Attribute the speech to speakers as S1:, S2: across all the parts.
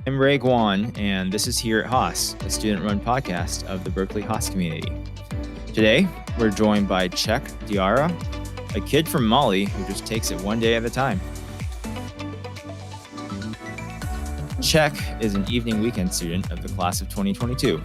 S1: I'm Ray Guan, and this is Here Haas, a student-run podcast of the Berkeley Haas community. Today, we're joined by Cheick Diarra, a kid from Mali who just takes it one day at a time. Cheick is an evening weekend student of the class of 2022.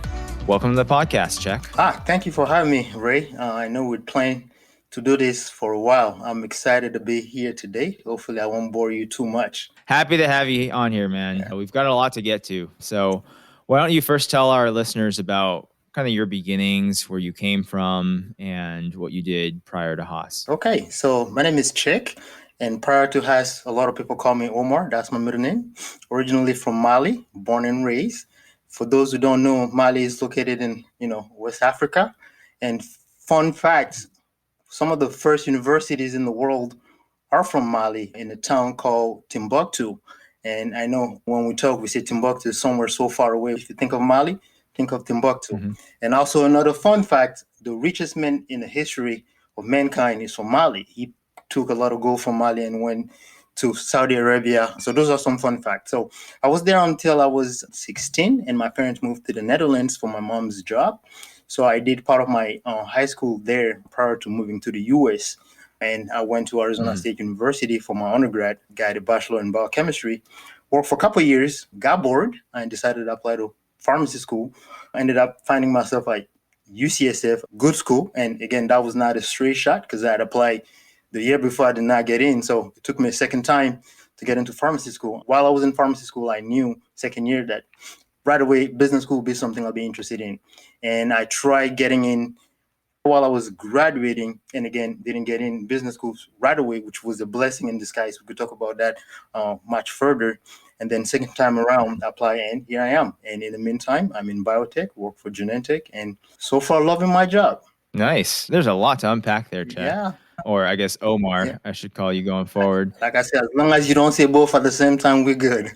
S1: Welcome to the podcast, Cheick.
S2: Thank you for having me, Ray. I know we're planning to do this for a while. I'm excited to be here today. Hopefully, I won't bore you too much.
S1: Happy to have you on here, man. Yeah. We've got a lot to get to. So why don't you first tell our listeners about kind of your beginnings, where you came from, and what you did prior to Haas?
S2: Okay, so my name is Cheick, and prior to Haas, a lot of people call me Omar. That's my middle name. Originally from Mali, born and raised. For those who don't know, Mali is located in, West Africa. And fun fact, some of the first universities in the world are from Mali in a town called Timbuktu. And I know when we talk, we say Timbuktu is somewhere so far away. If you think of Mali, think of Timbuktu. Mm-hmm. And also another fun fact, the richest man in the history of mankind is from Mali. He took a lot of gold from Mali and went to Saudi Arabia. So those are some fun facts. So I was there until I was 16, and my parents moved to the Netherlands for my mom's job. So I did part of my high school there prior to moving to the U.S., and I went to Arizona State University for my undergrad, got a bachelor in biochemistry, worked for a couple of years, got bored, and decided to apply to pharmacy school. I ended up finding myself at UCSF, good school. And again, that was not a straight shot because I had applied the year before. I did not get in. So it took me a second time to get into pharmacy school. While I was in pharmacy school, I knew second year that right away, business school would be something I'll be interested in. And I tried getting in while I was graduating, and again, didn't get in business schools right away, which was a blessing in disguise. We could talk about that much further. And then second time around, I apply, and here I am. And in the meantime, I'm in biotech, work for Genentech, and so far loving my job.
S1: Nice. There's a lot to unpack there, Chad.
S2: Yeah.
S1: Or I guess Omar, I should call you going forward.
S2: Like I said, as long as you don't say both at the same time, we're good.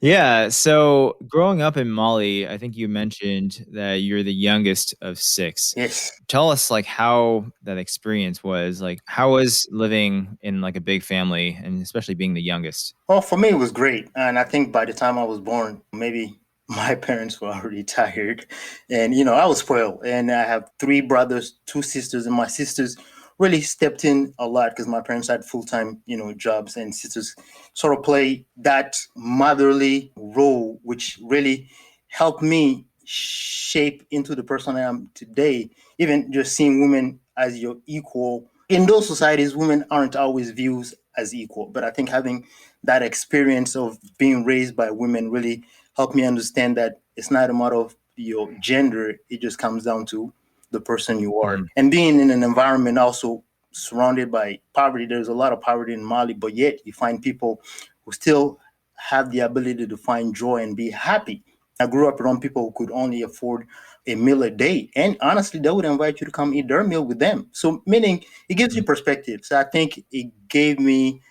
S1: Yeah. So growing up in Mali, I think you mentioned that you're the youngest of 6.
S2: Yes.
S1: Tell us how that experience was. How was living in a big family, and especially being the youngest?
S2: Well, for me, it was great. And I think by the time I was born, maybe my parents were already tired. And, I was spoiled. And I have 3 brothers, 2 sisters, and my sisters really stepped in a lot because my parents had full-time, jobs, and sisters sort of play that motherly role, which really helped me shape into the person I am today. Even just seeing women as your equal. In those societies, women aren't always viewed as equal. But I think having that experience of being raised by women really helped me understand that it's not a matter of your gender. It just comes down to the person you are. And being in an environment also surrounded by poverty, there's a lot of poverty in Mali, but yet you find people who still have the ability to find joy and be happy. I grew up around people who could only afford a meal a day. And honestly, they would invite you to come eat their meal with them. So meaning it gives you perspective. So I think it gave me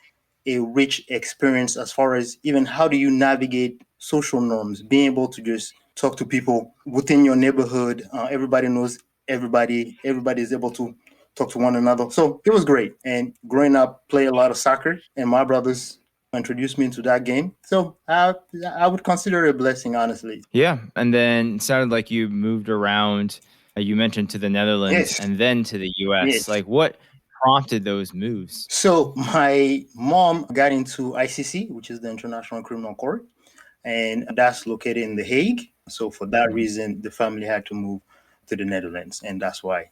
S2: a rich experience as far as even how do you navigate social norms, being able to just talk to people within your neighborhood. Everybody knows everybody is able to talk to one another. So it was great. And growing up, play a lot of soccer, and my brothers introduced me into that game. So I would consider it a blessing, honestly.
S1: Yeah. And then it sounded like you moved around. You mentioned to the Netherlands and then to the US.
S2: Yes.
S1: What prompted those moves?
S2: So my mom got into ICC, which is the International Criminal Court, and that's located in The Hague. So for that reason, the family had to move to the Netherlands, and that's why.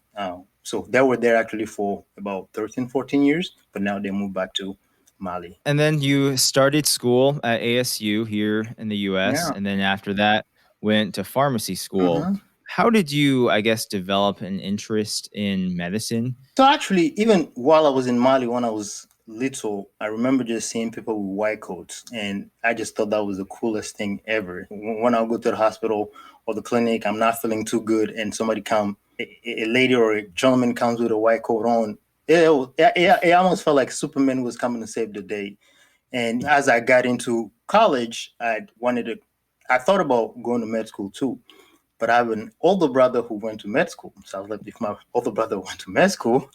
S2: So they were there actually for about 13, 14 years, but now they moved back to Mali.
S1: And then you started school at ASU here in the US, and then after that went to pharmacy school. How did you, develop an interest in medicine?
S2: So actually, even while I was in Mali, when I was little, I remember just seeing people with white coats, and I just thought that was the coolest thing ever. When I go to the hospital or the clinic, I'm not feeling too good, and somebody a lady or a gentleman comes with a white coat on. It almost felt like Superman was coming to save the day. And as I got into college, I thought about going to med school too. But I have an older brother who went to med school. So I was like, if my older brother went to med school,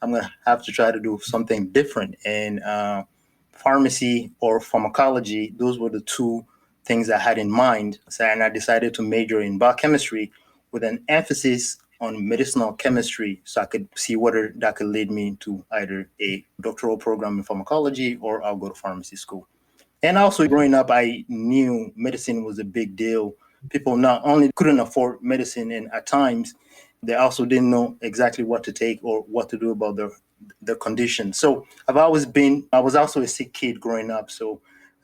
S2: I'm going to have to try to do something different. And pharmacy or pharmacology, those were the 2 things I had in mind. And I decided to major in biochemistry with an emphasis on medicinal chemistry, so I could see whether that could lead me to either a doctoral program in pharmacology or I'll go to pharmacy school. And also growing up, I knew medicine was a big deal. People not only couldn't afford medicine, and at times they also didn't know exactly what to take or what to do about their condition. So I was also a sick kid growing up. So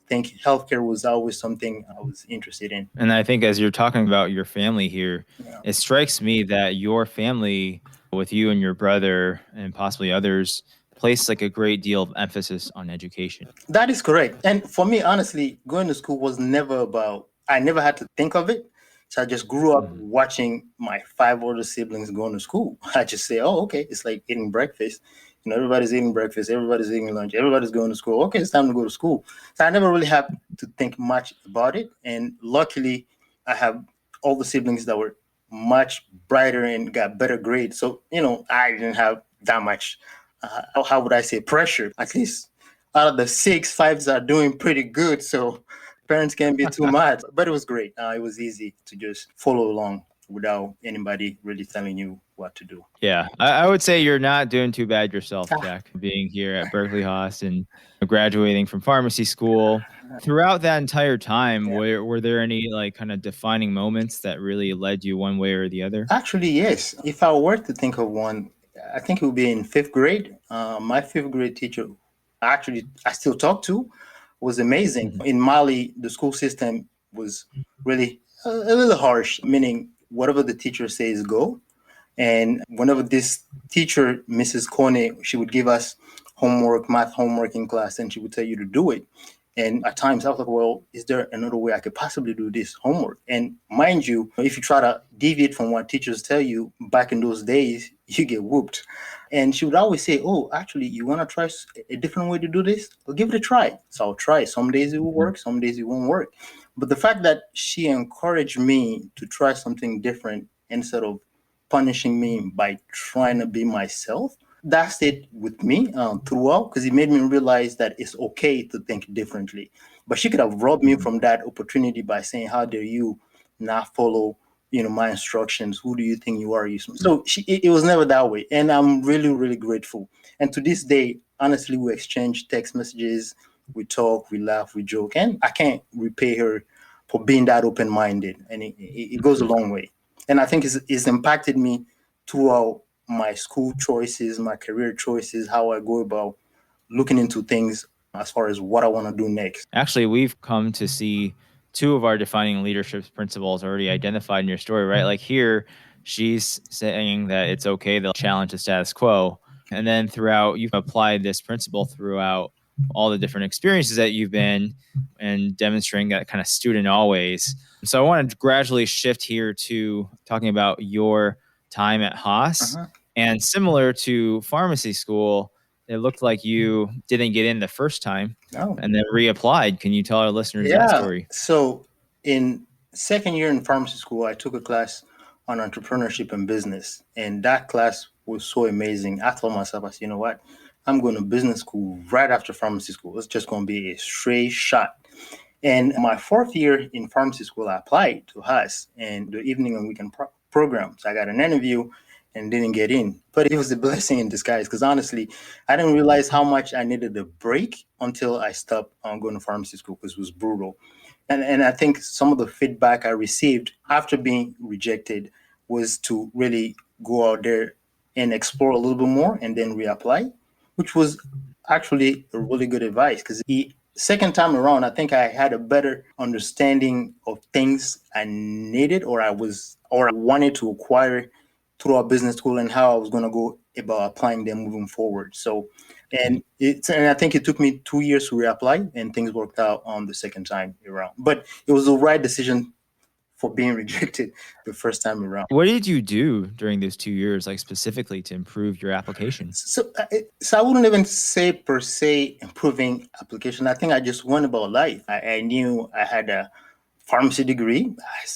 S2: I think healthcare was always something I was interested in.
S1: And I think as you're talking about your family here, it strikes me that your family, with you and your brother and possibly others, place like a great deal of emphasis on education.
S2: That is correct. And for me, honestly, going to school was never about, I never had to think of it. So I just grew up watching my 5 older siblings going to school. I just say, oh, okay, it's like eating breakfast. Everybody's eating breakfast, everybody's eating lunch, everybody's going to school. Okay, it's time to go to school. So I never really had to think much about it. And luckily, I have all the siblings that were much brighter and got better grades. So, I didn't have that much, how would I say, pressure. At least out of the 6, 5s are doing pretty good. So parents can't be too mad. But it was great. It was easy to just follow along without anybody really telling you what to do.
S1: Yeah, I would say you're not doing too bad yourself, Chieck, being here at Berkeley Haas and graduating from pharmacy school. Throughout that entire time, were there any like kind of defining moments that really led you one way or the other?
S2: Actually, yes. If I were to think of one, I think it would be in 5th grade. My 5th grade teacher, actually, I still talk to, was amazing. In Mali, the school system was really a little harsh, meaning whatever the teacher says, go. And whenever this teacher, Mrs. Kone, she would give us homework, math homework in class, and she would tell you to do it. And at times I was like, well, is there another way I could possibly do this homework? And mind you, if you try to deviate from what teachers tell you back in those days, you get whooped. And she would always say, oh, actually, you want to try a different way to do this? Well, give it a try. So I'll try. Some days it will work, some days it won't work. But the fact that she encouraged me to try something different instead of punishing me by trying to be myself, that stayed with me throughout, because it made me realize that it's okay to think differently. But she could have robbed me from that opportunity by saying, how dare you not follow my instructions? Who do you think you are? So it was never that way. And I'm really, really grateful. And to this day, honestly, we exchange text messages, we talk, we laugh, we joke. And I can't repay her for being that open-minded. And it goes a long way. And I think it's impacted me throughout my school choices, my career choices, how I go about looking into things as far as what I want to do next.
S1: Actually, we've come to see 2 of our defining leadership principles already identified in your story, right? Like here, she's saying that it's okay to challenge the status quo. And then throughout, you've applied this principle throughout all the different experiences that you've been and demonstrating that kind of student always. So I want to gradually shift here to talking about your time at Haas. And similar to pharmacy school, it looked like you didn't get in the first time and then reapplied. Can you tell our listeners that story?
S2: So in 2nd year in pharmacy school, I took a class on entrepreneurship and business. And that class was so amazing. I told myself, I said, you know what? I'm going to business school right after pharmacy school. It's just going to be a straight shot. And my 4th year in pharmacy school, I applied to Haas and the evening and weekend program. So I got an interview and didn't get in. But it was a blessing in disguise, because honestly, I didn't realize how much I needed a break until I stopped going to pharmacy school, because it was brutal. And I think some of the feedback I received after being rejected was to really go out there and explore a little bit more and then reapply, which was actually a really good advice, because the second time around, I think I had a better understanding of things I needed or I wanted to acquire throughout business school and how I was going to go about applying them moving forward. So, and I think it took me 2 years to reapply, and things worked out on the second time around. But it was the right decision for being rejected the first time around.
S1: What did you do during those 2 years, like specifically to improve your application?
S2: So I wouldn't even say per se improving application. I think I just went about life. I knew I had a pharmacy degree.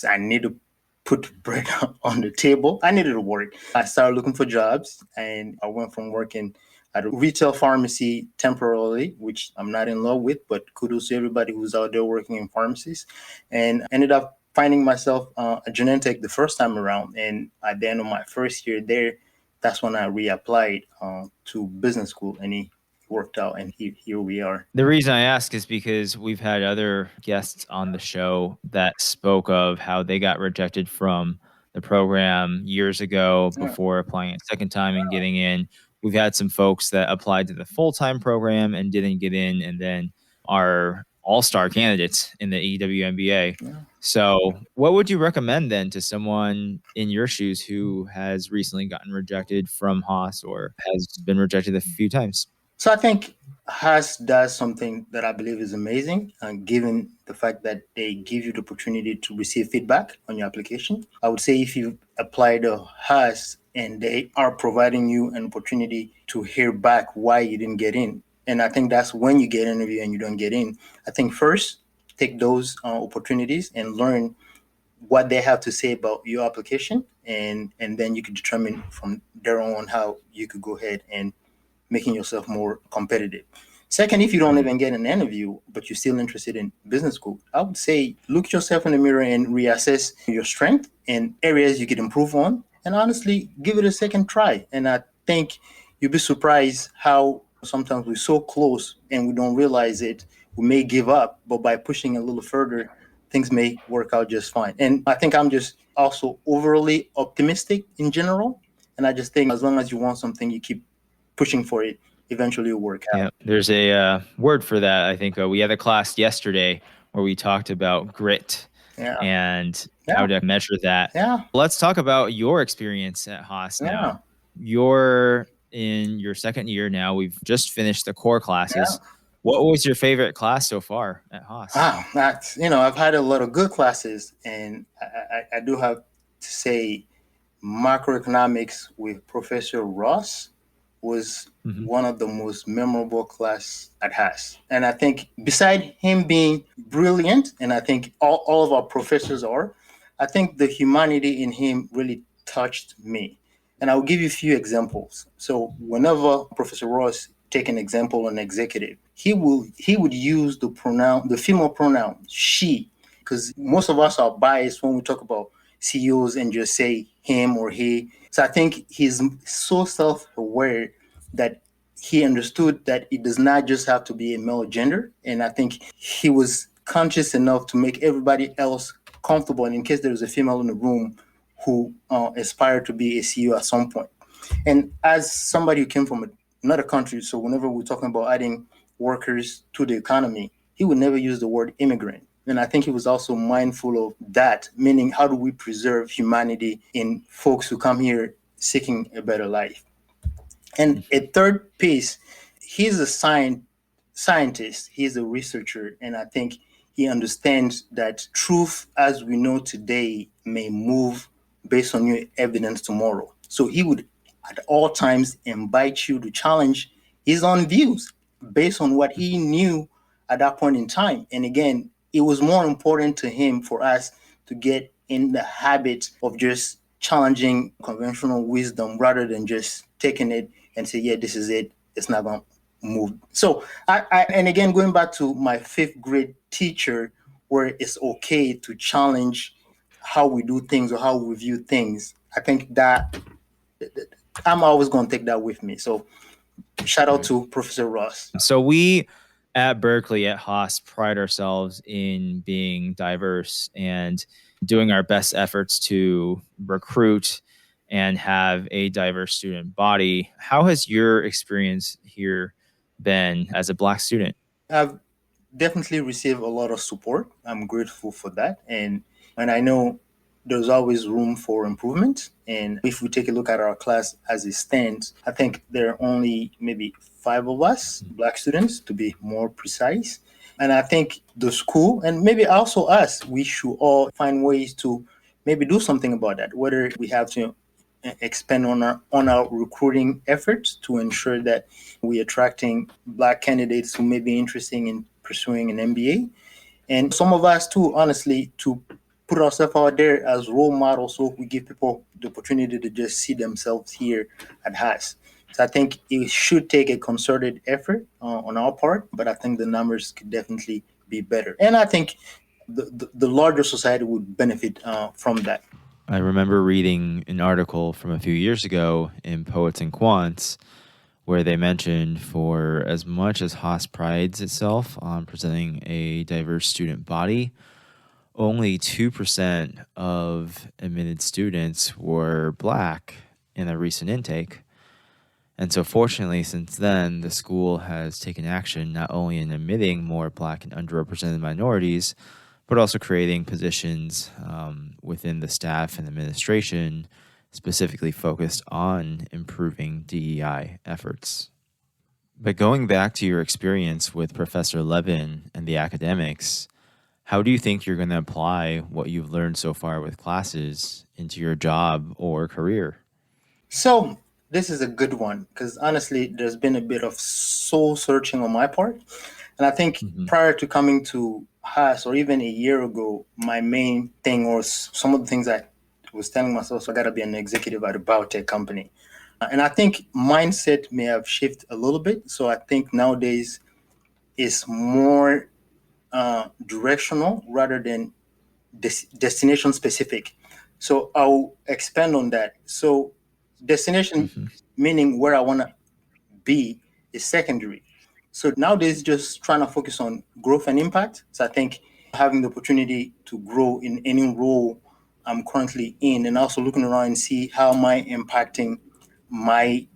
S2: I needed to put bread on the table. I needed to work. I started looking for jobs, and I went from working at a retail pharmacy temporarily, which I'm not in love with, but kudos to everybody who's out there working in pharmacies. And ended up finding myself at Genentech the first time around. And at the end of my first year there, that's when I reapplied to business school, and it worked out, and here we are.
S1: The reason I ask is because we've had other guests on the show that spoke of how they got rejected from the program years ago before applying a second time and getting in. We've had some folks that applied to the full-time program and didn't get in, and then are all-star candidates in the EWMBA.
S2: Yeah.
S1: So what would you recommend then to someone in your shoes who has recently gotten rejected from Haas or has been rejected a few times?
S2: So I think Haas does something that I believe is amazing, given the fact that they give you the opportunity to receive feedback on your application. I would say if you apply to Haas and they are providing you an opportunity to hear back why you didn't get in, and I think that's when you get an interview and you don't get in. I think first, take those opportunities and learn what they have to say about your application, and then you could determine from there on how you could go ahead and making yourself more competitive. Second, if you don't even get an interview, but you're still interested in business school, I would say look yourself in the mirror and reassess your strength and areas you could improve on. And honestly, give it a second try. And I think you'll be surprised how sometimes we're so close and we don't realize it. We may give up, but by pushing a little further, things may work out just fine. And I think I'm just also overly optimistic in general. And I just think as long as you want something, you keep pushing for it, eventually it'll work out.
S1: Yeah, there's a word for that. I think we had a class yesterday where we talked about grit and how to measure that.
S2: Yeah.
S1: Let's talk about your experience at Haas now. You're in your second year now. We've just finished the core classes. What was your favorite class so far at Haas?
S2: I've had a lot of good classes, and I do have to say macroeconomics with Professor Ross was one of the most memorable class at Haas. And I think beside him being brilliant, and I think all of our professors are, I think the humanity in him really touched me. And I'll give you a few examples. So whenever Professor Ross take an example on executive, he would use the female pronoun she, because most of us are biased when we talk about CEOs and just say him or he. So I think he's so self-aware that he understood that it does not just have to be a male gender. And I think he was conscious enough to make everybody else comfortable. And in case there was a female in the room who aspired to be a CEO at some point. And as somebody who came from another country, so whenever we're talking about adding workers to the economy, he would never use the word immigrant. And I think he was also mindful of that, meaning how do we preserve humanity in folks who come here seeking a better life. And a third piece, he's a scientist, he's a researcher, and I think he understands that truth as we know today may move based on new evidence tomorrow. So he would at all times invite you to challenge his own views based on what he knew at that point in time. And again, it was more important to him for us to get in the habit of just challenging conventional wisdom rather than just taking it and say, yeah, this is it. It's not going to move. So, and again, going back to my fifth grade teacher, where it's okay to challenge how we do things or how we view things, I think that I'm always going to take that with me. So shout out to Professor Ross.
S1: So we at Berkeley, at Haas, pride ourselves in being diverse and doing our best efforts to recruit and have a diverse student body. How has your experience here been as a Black student?
S2: I've definitely received a lot of support. I'm grateful for that. And I know there's always room for improvement. And if we take a look at our class as it stands, I think there are only maybe 5 of us, Black students, to be more precise. And I think the school, and maybe also us, we should all find ways to maybe do something about that, whether we have to expand on our recruiting efforts to ensure that we're attracting Black candidates who may be interested in pursuing an MBA. And some of us too, honestly, to put ourselves out there as role models so we give people the opportunity to just see themselves here at Haas. So I think it should take a concerted effort on our part, but I think the numbers could definitely be better. And I think the larger society would benefit from that.
S1: I remember reading an article from a few years ago in Poets and Quants where they mentioned for as much as Haas prides itself on presenting a diverse student body, only 2% of admitted students were Black in a recent intake. And so fortunately, since then, the school has taken action not only in admitting more Black and underrepresented minorities, but also creating positions within the staff and administration specifically focused on improving DEI efforts. But going back to your experience with Professor Levin and the academics, how do you think you're going to apply what you've learned so far with classes into your job or career?
S2: So this is a good one because honestly, there's been a bit of soul searching on my part. And I think prior to coming to Haas or even a year ago, my main thing was some of the things I was telling myself, so I got to be an executive at a biotech company. And I think mindset may have shifted a little bit. So I think nowadays it's more directional rather than destination specific. So I'll expand on that. So destination meaning where I want to be is secondary. So nowadays, just trying to focus on growth and impact. So I think having the opportunity to grow in any role I'm currently in, and also looking around and see how am I impacting my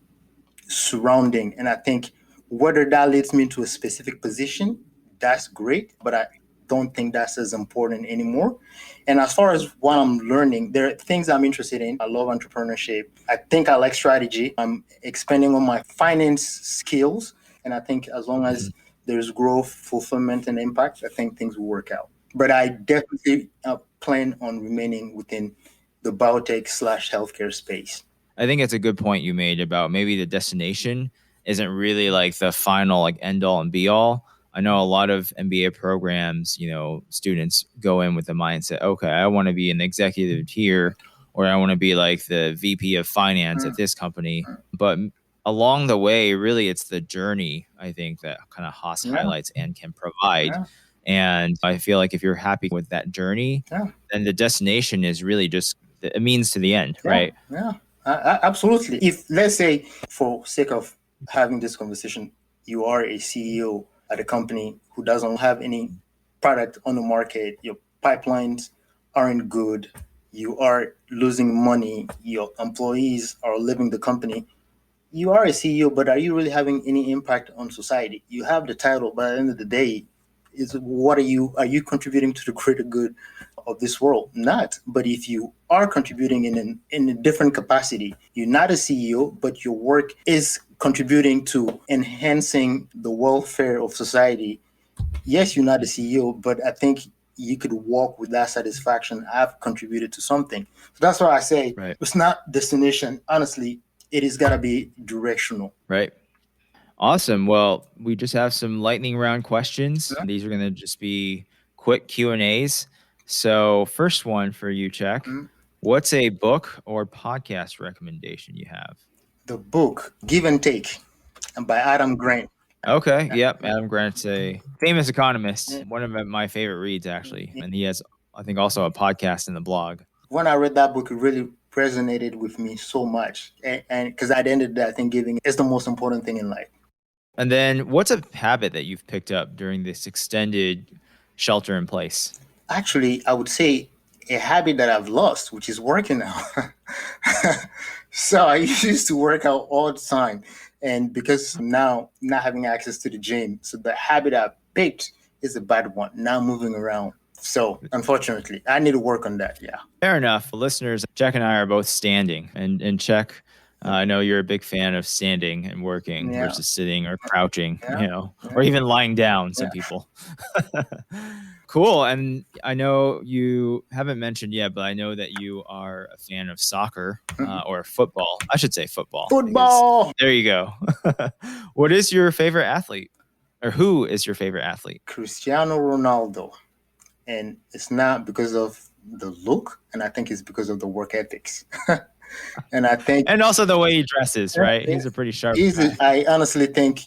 S2: surrounding. And I think whether that leads me to a specific position, that's great, but I don't think that's as important anymore. And as far as what I'm learning, there are things I'm interested in. I love entrepreneurship. I think I like strategy. I'm expanding on my finance skills. And I think as long as there's growth, fulfillment, and impact, I think things will work out. But I definitely plan on remaining within the biotech/healthcare space.
S1: I think it's a good point you made about maybe the destination isn't really like the final like end all and be all. I know a lot of MBA programs, students go in with the mindset, okay, I want to be an executive here, or I want to be like the VP of finance at this company. But along the way, really, it's the journey, I think, that kind of Haas highlights and can provide. And I feel like if you're happy with that journey, then the destination is really just a means to the end, right?
S2: Yeah. Absolutely. If, let's say, for sake of having this conversation, you are a CEO at a company who doesn't have any product on the market, your pipelines aren't good, you are losing money, your employees are leaving the company, you are a CEO, but are you really having any impact on society? You have the title, but at the end of the day, are you contributing to the greater good of this world? Not. But if you are contributing in a different capacity, you're not a CEO, but your work is contributing to enhancing the welfare of society. Yes, you're not a CEO, but I think you could walk with that satisfaction. I've contributed to something. So that's why I say It's not destination. Honestly, it has got to be directional.
S1: Right. Awesome. Well, we just have some lightning round questions. These are going to just be quick Q&As. So first one for you, Cheick. What's a book or podcast recommendation you have?
S2: The book Give and Take by Adam Grant.
S1: Okay. Yep. Adam Grant's a famous economist. One of my favorite reads, actually. And he has, I think, also a podcast and a blog.
S2: When I read that book, it really resonated with me so much. And because at the end of the day, I think giving is the most important thing in life.
S1: And then what's a habit that you've picked up during this extended shelter in place?
S2: Actually, I would say a habit that I've lost, which is working out. So I used to work out all the time. And because now not having access to the gym, so the habit I picked is a bad one. Now moving around. So unfortunately, I need to work on that. Yeah.
S1: Fair enough. Listeners, Cheick and I are both standing. And Cheick, I know you're a big fan of standing and working versus sitting or crouching, or even lying down, some people. Cool. And I know you haven't mentioned yet, but I know that you are a fan of soccer or football. I should say football.
S2: Football.
S1: There you go. What is your favorite athlete? Or who is your favorite athlete?
S2: Cristiano Ronaldo. And it's not because of the look, and I think it's because of the work ethics. And I think
S1: And also the way he dresses, right? He's a pretty sharp guy.
S2: I honestly think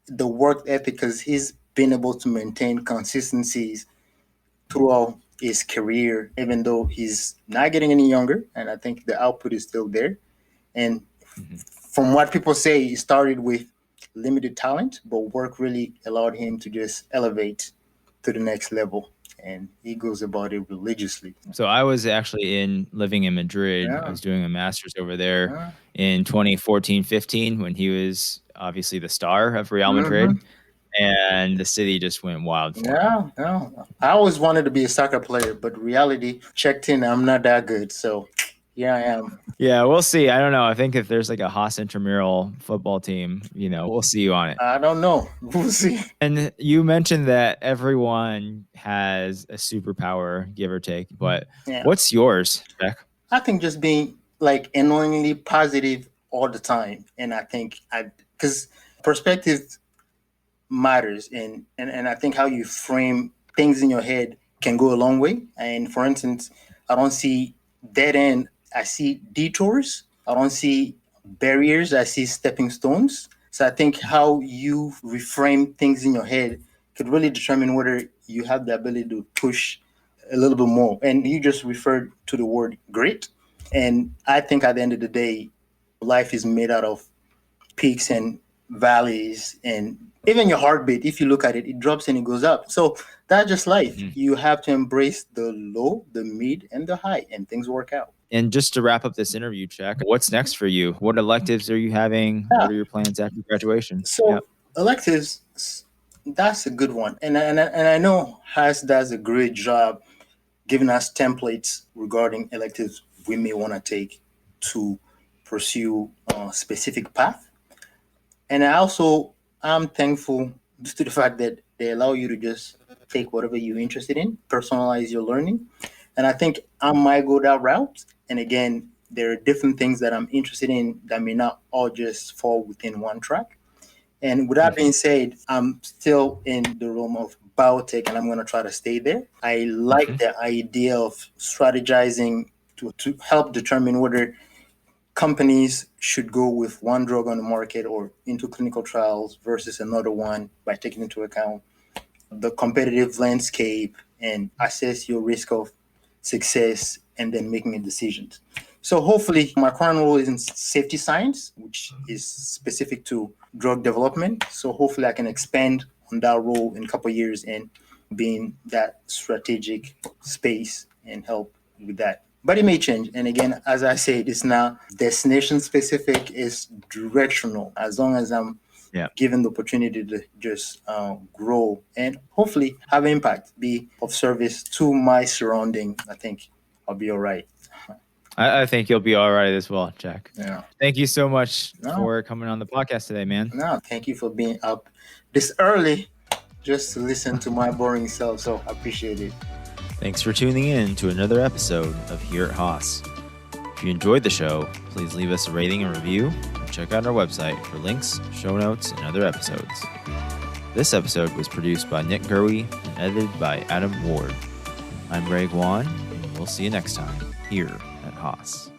S2: the work ethic, because he's been able to maintain consistencies throughout his career, even though he's not getting any younger. And I think the output is still there. And from what people say, he started with limited talent, but work really allowed him to just elevate to the next level. And he goes about it religiously.
S1: So I was actually living in Madrid.
S2: Yeah.
S1: I was doing a master's over there
S2: Yeah.
S1: in 2014-15 when he was obviously the star of Real Madrid. And the city just went wild for him.
S2: Yeah. I always wanted to be a soccer player, but reality checked in. I'm not that good. So here I am.
S1: Yeah, we'll see. I don't know. I think if there's like a Haas intramural football team, we'll see you on it.
S2: I don't know. We'll see.
S1: And you mentioned that everyone has a superpower, give or take. But what's yours, Cheick?
S2: I think just being like annoyingly positive all the time. And I think because perspective matters, and I think how you frame things in your head can go a long way. And for instance, I don't see dead end, I see detours. I don't see barriers, I see stepping stones. So I think how you reframe things in your head could really determine whether you have the ability to push a little bit more. And you just referred to the word grit. And I think at the end of the day, life is made out of peaks and valleys, and even your heartbeat, if you look at it, it drops and it goes up. So that's just life. You have to embrace the low, the mid, and the high, and things work out.
S1: And just to wrap up this interview, Cheick, what's next for you? What electives are you having? What are your plans after graduation?
S2: So electives, that's a good one. And I know Haas does a great job giving us templates regarding electives we may want to take to pursue a specific path. And I'm thankful to the fact that they allow you to just take whatever you're interested in, personalize your learning. And I think I might go that route. And again, there are different things that I'm interested in that may not all just fall within one track. And with that being said, I'm still in the realm of biotech, and I'm going to try to stay there. I like the idea of strategizing to help determine whether companies should go with one drug on the market or into clinical trials versus another one by taking into account the competitive landscape and assess your risk of success and then making a decision. So hopefully my current role is in safety science, which is specific to drug development. So hopefully I can expand on that role in a couple of years and be in that strategic space and help with that. But it may change. And again, as I said, it's now destination specific, is directional. As long as I'm given the opportunity to just grow and hopefully have impact, be of service to my surrounding, I think I'll be all right.
S1: I think you'll be all right as well, Cheick.
S2: Yeah.
S1: Thank you so much for coming on the podcast today, man.
S2: No, thank you for being up this early just to listen to my boring self. So I appreciate it.
S1: Thanks for tuning in to another episode of Here Haas. If you enjoyed the show, please leave us a rating and review, and check out our website for links, show notes, and other episodes. This episode was produced by Nick Gurwey and edited by Adam Ward. I'm Guan, and we'll see you next time here at Haas.